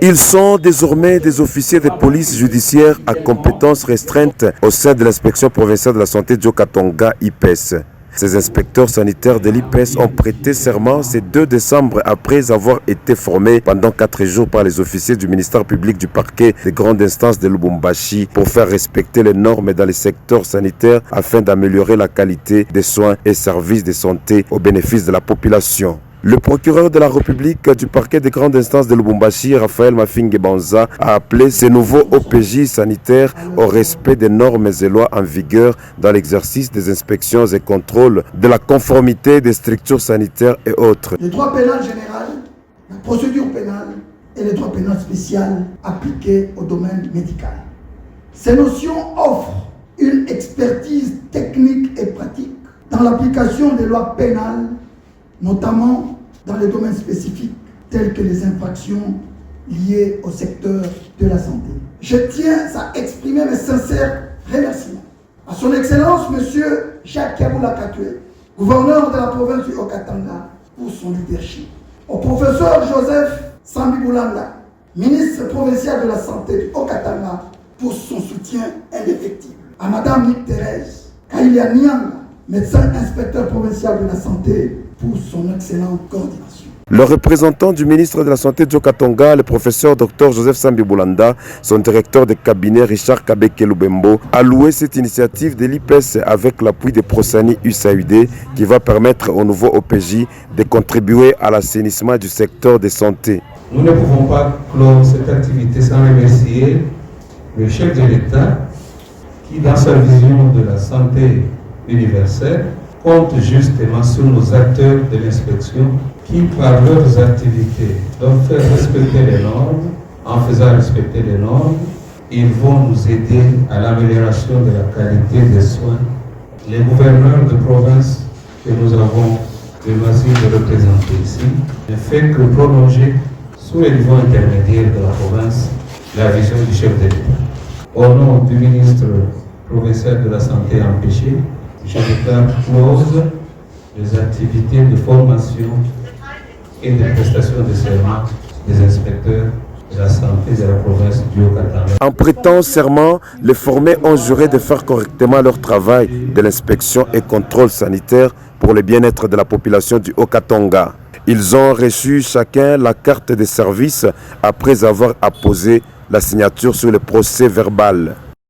Ils sont désormais des officiers de police judiciaire à compétences restreintes au sein de l'inspection provinciale de la santé du Haut-Katanga IPES. Ces inspecteurs sanitaires de l'IPES ont prêté serment ce 2 décembre après avoir été formés pendant 4 jours par les officiers du ministère public du parquet des grandes instances de Lubumbashi pour faire respecter les normes dans les secteurs sanitaires afin d'améliorer la qualité des soins et services de santé au bénéfice de la population. Le procureur de la République du parquet des grandes instances de Lubumbashi, Raphaël Mafingue Banza, a appelé ces nouveaux OPJ sanitaires au respect des normes et lois en vigueur dans l'exercice des inspections et contrôles de la conformité des structures sanitaires et autres. Le droit pénal général, la procédure pénale et le droit pénal spécial appliqués au domaine médical. Ces notions offrent une expertise technique et pratique dans l'application des lois pénales, notamment dans les domaines spécifiques tels que les infractions liées au secteur de la santé. Je tiens à exprimer mes sincères remerciements à son Excellence M. Jacques Kaboula Katoué, gouverneur de la province du Haut-Katanga, pour son leadership, au professeur Joseph Sambi Boulanga, ministre provincial de la santé du Haut-Katanga, pour son soutien indéfectible, à Madame Nick-Thérèse Kaïlia Nianga, médecin inspecteur provincial de la santé, pour son excellente coordination. Le représentant du ministre de la Santé du Haut-Katanga, le professeur Dr Joseph Sambi Boulanda, son directeur de cabinet Richard Kabeke Lubembo, a loué cette initiative de l'IPES avec l'appui de Prosani USAID qui va permettre au nouveau OPJ de contribuer à l'assainissement du secteur de santé. Nous ne pouvons pas clore cette activité sans remercier le chef de l'État qui, dans sa vision de la santé universelle, compte justement sur nos acteurs de l'inspection qui, par leurs activités, doivent faire respecter les normes. En faisant respecter les normes, ils vont nous aider à l'amélioration de la qualité des soins. Les gouverneurs de province que nous avons le loisir de représenter ici ne fait que prolonger sous les niveaux intermédiaires de la province la vision du chef de l'État. Au nom du ministre provincial de la Santé empêché, je déclare close les activités de formation et de prestation de serment des inspecteurs de la santé de la province du Haut-Katanga. En prêtant serment, les formés ont juré de faire correctement leur travail de l'inspection et contrôle sanitaire pour le bien-être de la population du Haut-Katanga. Ils ont reçu chacun la carte de service après avoir apposé la signature sur le procès verbal.